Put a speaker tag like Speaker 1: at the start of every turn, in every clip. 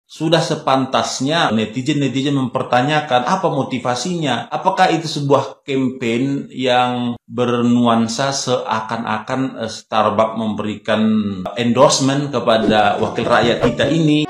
Speaker 1: Sudah sepantasnya netizen-netizen mempertanyakan apa motivasinya. Apakah itu sebuah campaign yang bernuansa seakan-akan Starbucks memberikan endorsement kepada wakil rakyat kita ini.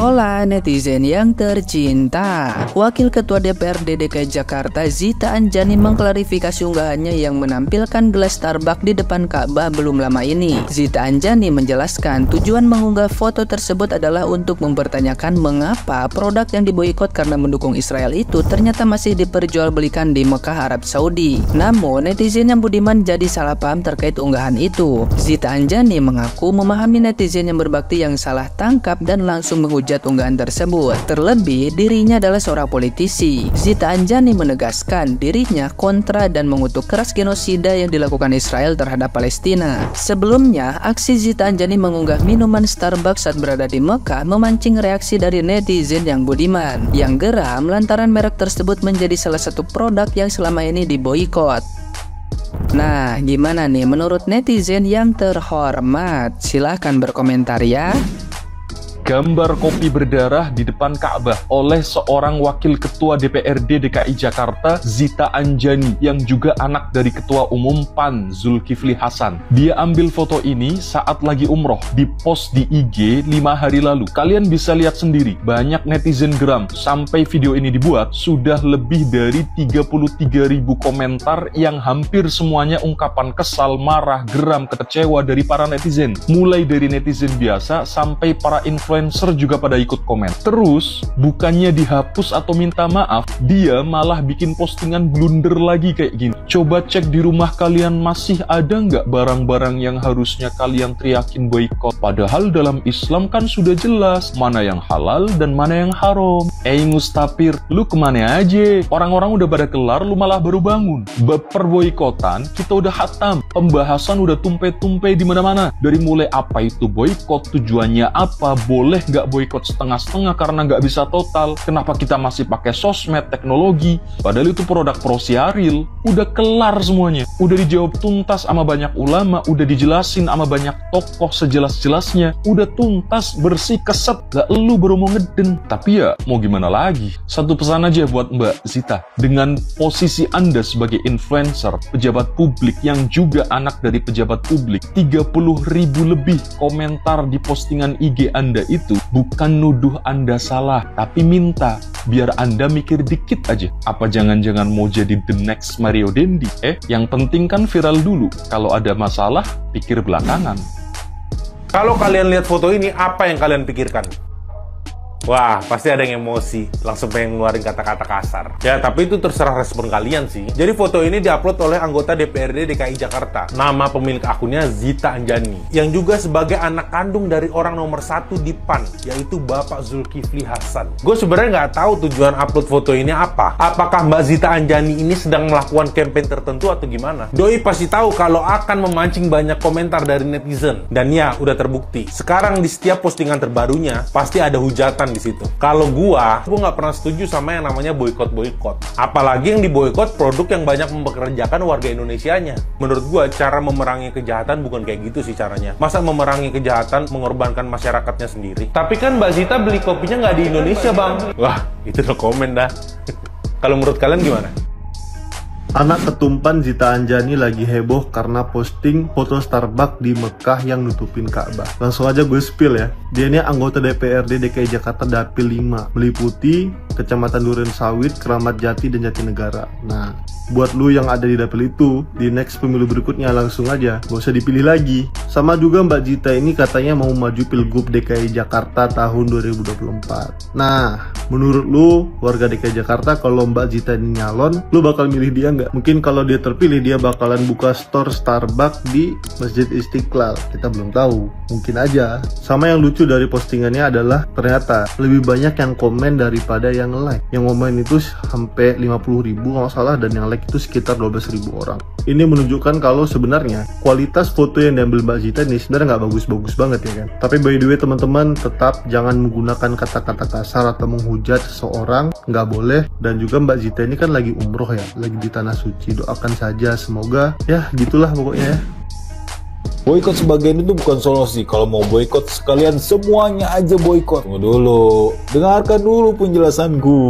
Speaker 2: Hola netizen yang tercinta. Wakil Ketua DPRD DKI Jakarta Zita Anjani mengklarifikasi unggahannya yang menampilkan gelas Starbucks di depan Ka'bah belum lama ini. Zita Anjani menjelaskan tujuan mengunggah foto tersebut adalah untuk mempertanyakan mengapa produk yang diboikot karena mendukung Israel itu ternyata masih diperjualbelikan di Mekah, Arab Saudi. Namun netizen yang budiman jadi salah paham terkait unggahan itu. Zita Anjani mengaku memahami netizen yang berbakti yang salah tangkap dan langsung menghujat unggahan tersebut. Terlebih dirinya adalah seorang politisi. Zita Anjani menegaskan dirinya kontra dan mengutuk keras genosida yang dilakukan Israel terhadap Palestina. Sebelumnya, aksi Zita Anjani mengunggah minuman Starbucks saat berada di Mekah memancing reaksi dari netizen yang budiman, yang geram lantaran merek tersebut menjadi salah satu produk yang selama ini diboikot. Nah, gimana nih menurut netizen yang terhormat? Silahkan berkomentar ya.
Speaker 3: Gambar kopi berdarah di depan Ka'bah oleh seorang wakil ketua DPRD DKI Jakarta, Zita Anjani, yang juga anak dari Ketua Umum PAN, Zulkifli Hasan. Dia ambil foto ini saat lagi umroh, di-post di IG 5 hari lalu. Kalian bisa lihat sendiri, banyak netizen geram. Sampai video ini dibuat, sudah lebih dari 33.000 komentar yang hampir semuanya ungkapan kesal, marah, geram, kecewa dari para netizen. Mulai dari netizen biasa sampai para influencer juga pada ikut komen. Terus, bukannya dihapus atau minta maaf, dia malah bikin postingan blunder lagi kayak gini. Coba cek di rumah kalian, masih ada nggak barang-barang yang harusnya kalian teriakin boikot? Padahal dalam Islam kan sudah jelas mana yang halal dan mana yang haram. Mustafir, lu kemana aja? Orang-orang udah pada kelar, lu malah baru bangun. Bab perboikotan kita udah hatam, pembahasan udah tumpe-tumpe di mana-mana. Dari mulai apa itu boikot, tujuannya apa, boleh nggak boikot setengah-setengah karena nggak bisa total, kenapa kita masih pakai sosmed, teknologi, padahal itu produk prosiaril. Udah kelar semuanya, udah dijawab tuntas sama banyak ulama, udah dijelasin sama banyak tokoh sejelas-jelasnya, udah tuntas, bersih, keset, gak elu baru mau ngeden. Tapi ya mau gimana lagi, satu pesan aja buat Mbak Zita, dengan posisi Anda sebagai influencer, pejabat publik yang juga anak dari pejabat publik, 30.000 lebih komentar di postingan IG Anda itu bukan nuduh Anda salah, tapi minta biar Anda mikir dikit aja. Apa jangan-jangan mau jadi the next Mario Dendi? Yang penting kan viral dulu. Kalau ada masalah, pikir belakangan.
Speaker 4: Kalau kalian lihat foto ini, apa yang kalian pikirkan? Wah, pasti ada yang emosi, langsung pengen ngeluarin kata-kata kasar. Ya, tapi itu terserah respon kalian sih. Jadi foto ini diupload oleh anggota DPRD DKI Jakarta. Nama pemilik akunnya Zita Anjani, yang juga sebagai anak kandung dari orang nomor 1 di PAN, yaitu Bapak Zulkifli Hasan. Gue sebenarnya nggak tahu tujuan upload foto ini apa. Apakah Mbak Zita Anjani ini sedang melakukan campaign tertentu atau gimana? Doi pasti tahu kalau akan memancing banyak komentar dari netizen. Dan ya, udah terbukti. Sekarang di setiap postingan terbarunya, pasti ada hujatan di situ. Kalau gua nggak pernah setuju sama yang namanya boikot. Apalagi yang diboikot produk yang banyak mempekerjakan warga Indonesianya. Menurut gua cara memerangi kejahatan bukan kayak gitu sih caranya. Masa memerangi kejahatan mengorbankan masyarakatnya sendiri? Tapi kan Mbak Zita beli kopinya nggak di Indonesia, Bang. Wah, itu no komen dah. Kalau menurut kalian gimana?
Speaker 5: Anak ketumpan Zita Anjani lagi heboh karena posting foto Starbucks di Mekah yang nutupin Ka'bah. Langsung aja gue spill ya. Dia ini anggota DPRD DKI Jakarta Dapil 5, Meliputi Kecamatan Duren Sawit, Keramat Jati, dan Jatinegara. Nah, buat lu yang ada di dapil itu, di next pemilu berikutnya langsung aja, gak usah dipilih lagi. Sama juga Mbak Zita ini katanya mau maju Pilgub DKI Jakarta tahun 2024. Nah, menurut lu, warga DKI Jakarta, kalau Mbak Zita ini nyalon, lu bakal milih dia nggak? Mungkin kalau dia terpilih, dia bakalan buka store Starbucks di Masjid Istiqlal. Kita belum tahu, mungkin aja. Sama yang lucu dari postingannya adalah ternyata lebih banyak yang komen daripada yang like. Yang komen itu sampai 50.000 kalau salah, dan yang like itu sekitar 12.000 orang. Ini menunjukkan kalau sebenarnya kualitas foto yang diambil Mbak Zita ini sebenarnya nggak bagus-bagus banget ya kan. Tapi by the way teman-teman, tetap jangan menggunakan kata-kata kasar atau menghujat seseorang, nggak boleh. Dan juga Mbak Zita ini kan lagi umroh ya, lagi di tanah suci. Doakan saja semoga ya gitulah pokoknya ya.
Speaker 6: Boykot sebagian itu bukan solusi. Kalau mau boykot sekalian semuanya aja boykot. Tunggu dulu, dengarkan dulu penjelasanku.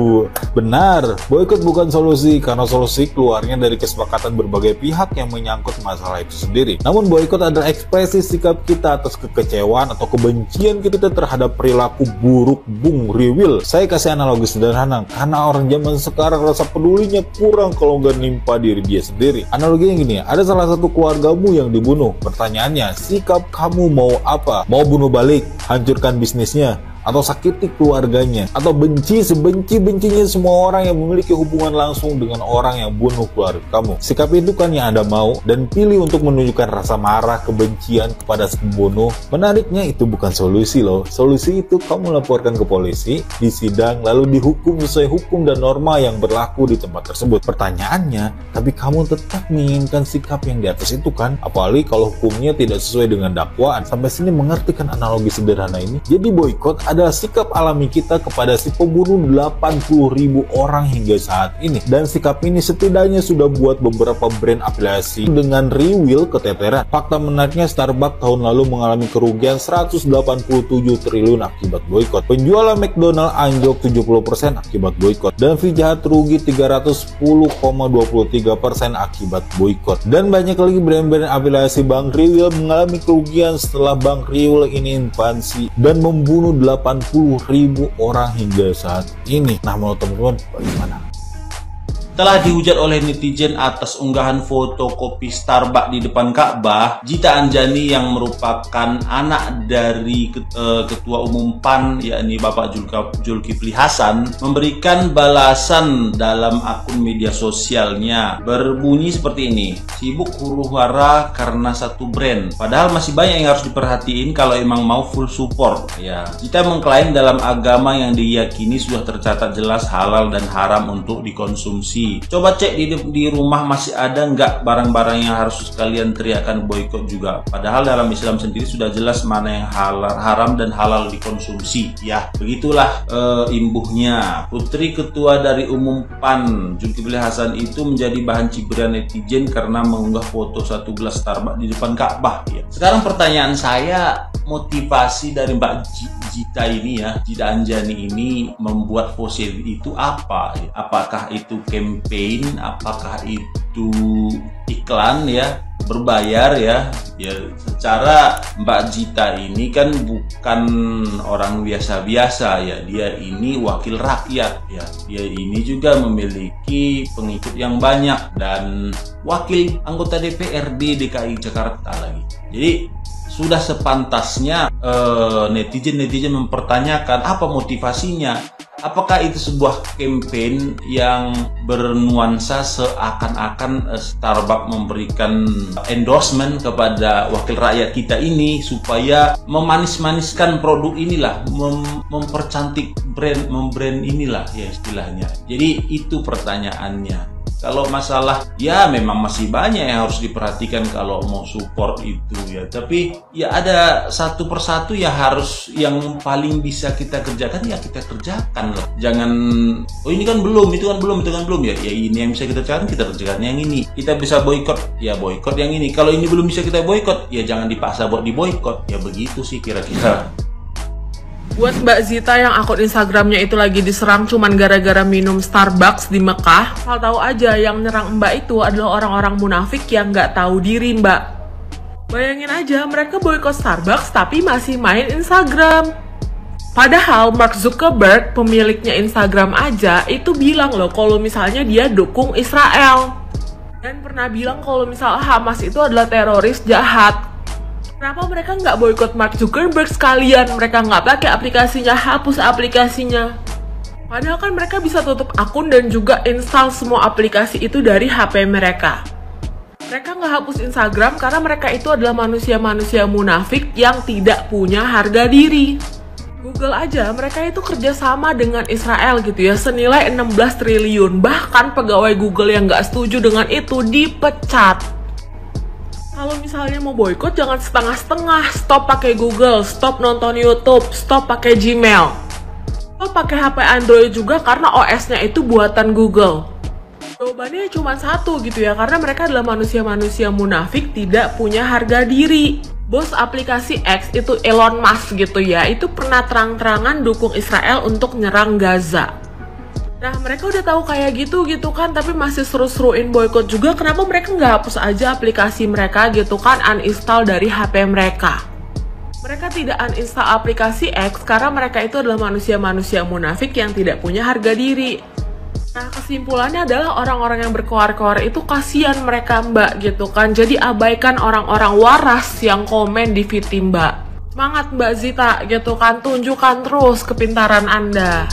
Speaker 6: Benar, boykot bukan solusi karena solusi keluarnya dari kesepakatan berbagai pihak yang menyangkut masalah itu sendiri. Namun boykot adalah ekspresi sikap kita atas kekecewaan atau kebencian kita terhadap perilaku buruk Bung Riwil. Saya kasih analogi sederhana karena orang zaman sekarang rasa pedulinya kurang kalau nggak nimpa diri dia sendiri. Analoginya gini, ada salah satu keluargamu yang dibunuh. Pertanyaannya, sikap kamu mau apa? Mau bunuh balik, hancurkan bisnisnya, atau sakiti keluarganya, atau benci sebenci-bencinya semua orang yang memiliki hubungan langsung dengan orang yang bunuh keluarga kamu. Sikap itu kan yang Anda mau dan pilih untuk menunjukkan rasa marah, kebencian kepada si pembunuh. Menariknya itu bukan solusi loh. Solusi itu kamu laporkan ke polisi, disidang, lalu dihukum sesuai hukum dan norma yang berlaku di tempat tersebut. Pertanyaannya, tapi kamu tetap menginginkan sikap yang di atas itu kan? Apalagi kalau hukumnya tidak sesuai dengan dakwaan. Sampai sini mengerti kan analogi sederhana ini? Jadi boykot adalah sikap alami kita kepada si pembunuh 80.000 orang hingga saat ini. Dan sikap ini setidaknya sudah buat beberapa brand afiliasi dengan Riwil keteteran. Fakta menariknya, Starbucks tahun lalu mengalami kerugian 187 triliun akibat boykot. Penjualan McDonald anjlok 70% akibat boykot. Dan Pizza Hut rugi 310,23% akibat boykot. Dan banyak lagi brand-brand afiliasi Bang Riwil mengalami kerugian setelah Bang Riwil ini invasi dan membunuh 80.000 orang hingga saat ini. Nah, menurut teman-teman bagaimana?
Speaker 1: Telah dihujat oleh netizen atas unggahan foto kopi Starbucks di depan Ka'bah, Zita Anjani yang merupakan anak dari Ketua Umum PAN yakni Bapak Zulkifli Hasan memberikan balasan dalam akun media sosialnya berbunyi seperti ini: sibuk huru-hara karena satu brand, padahal masih banyak yang harus diperhatiin kalau emang mau full support. Ya, Zita mengklaim dalam agama yang diyakini sudah tercatat jelas halal dan haram untuk dikonsumsi. Coba cek di rumah masih ada nggak barang-barang yang harus kalian teriakan boykot juga. Padahal dalam Islam sendiri sudah jelas mana yang haram dan halal dikonsumsi. Ya, begitulah imbuhnya. Putri Ketua dari Umum PAN Zulkifli Hasan itu menjadi bahan cibiran netizen karena mengunggah foto satu gelas Starbucks di depan Ka'bah. Ya. Sekarang pertanyaan saya, motivasi dari Mbak Zita ini ya, Zita Anjani ini membuat pose itu apa? Apakah itu campaign, apakah itu iklan ya, berbayar ya? Ya, secara Mbak Zita ini kan bukan orang biasa-biasa ya, dia ini wakil rakyat ya, dia ini juga memiliki pengikut yang banyak dan wakil anggota DPRD DKI Jakarta lagi. Jadi sudah sepantasnya netizen mempertanyakan apa motivasinya. Apakah itu sebuah campaign yang bernuansa seakan-akan Starbucks memberikan endorsement kepada wakil rakyat kita ini supaya memanis-maniskan produk inilah, mempercantik brand inilah ya istilahnya. Jadi itu pertanyaannya. Kalau masalah, ya memang masih banyak yang harus diperhatikan kalau mau support itu ya. Tapi ya ada satu persatu ya harus yang paling bisa kita kerjakan ya kita kerjakan lah. Jangan, oh ini kan belum, itu kan belum ya. Ya ini yang bisa kita kerjakan yang ini. Kita bisa boykot, ya boykot yang ini. Kalau ini belum bisa kita boykot, ya jangan dipaksa buat diboykot. Ya begitu sih kira-kira.
Speaker 7: Buat Mbak Zita yang akun Instagramnya itu lagi diserang cuman gara-gara minum Starbucks di Mekah, asal tahu aja yang nyerang Mbak itu adalah orang-orang munafik yang nggak tahu diri, Mbak. Bayangin aja mereka boykot Starbucks tapi masih main Instagram. Padahal Mark Zuckerberg, pemiliknya Instagram aja, itu bilang loh kalau misalnya dia dukung Israel. Dan pernah bilang kalau misalnya Hamas itu adalah teroris jahat. Kenapa mereka nggak boykot Mark Zuckerberg sekalian? Mereka nggak pakai aplikasinya, hapus aplikasinya. Padahal kan mereka bisa tutup akun dan juga install semua aplikasi itu dari HP mereka. Mereka nggak hapus Instagram karena mereka itu adalah manusia-manusia munafik yang tidak punya harga diri. Google aja, mereka itu kerjasama dengan Israel gitu ya, senilai 16 triliun. Bahkan pegawai Google yang nggak setuju dengan itu dipecat. Kalau misalnya mau boykot jangan setengah-setengah, stop pakai Google, stop nonton YouTube, stop pakai Gmail, stop pakai HP Android juga karena OS-nya itu buatan Google. Jawabannya cuma satu gitu ya, karena mereka adalah manusia-manusia munafik tidak punya harga diri. Bos aplikasi X itu Elon Musk gitu ya, itu pernah terang-terangan dukung Israel untuk nyerang Gaza. Nah mereka udah tahu kayak gitu kan, tapi masih seru-seruin boykot juga. Kenapa mereka nggak hapus aja aplikasi mereka gitu kan, uninstall dari HP mereka? Mereka tidak uninstall aplikasi X karena mereka itu adalah manusia-manusia munafik yang tidak punya harga diri. Nah kesimpulannya adalah orang-orang yang berkoar-koar itu kasihan mereka mbak gitu kan. Jadi abaikan orang-orang waras yang komen di feed Mbak. Semangat Mbak Zita gitu kan, tunjukkan terus kepintaran Anda.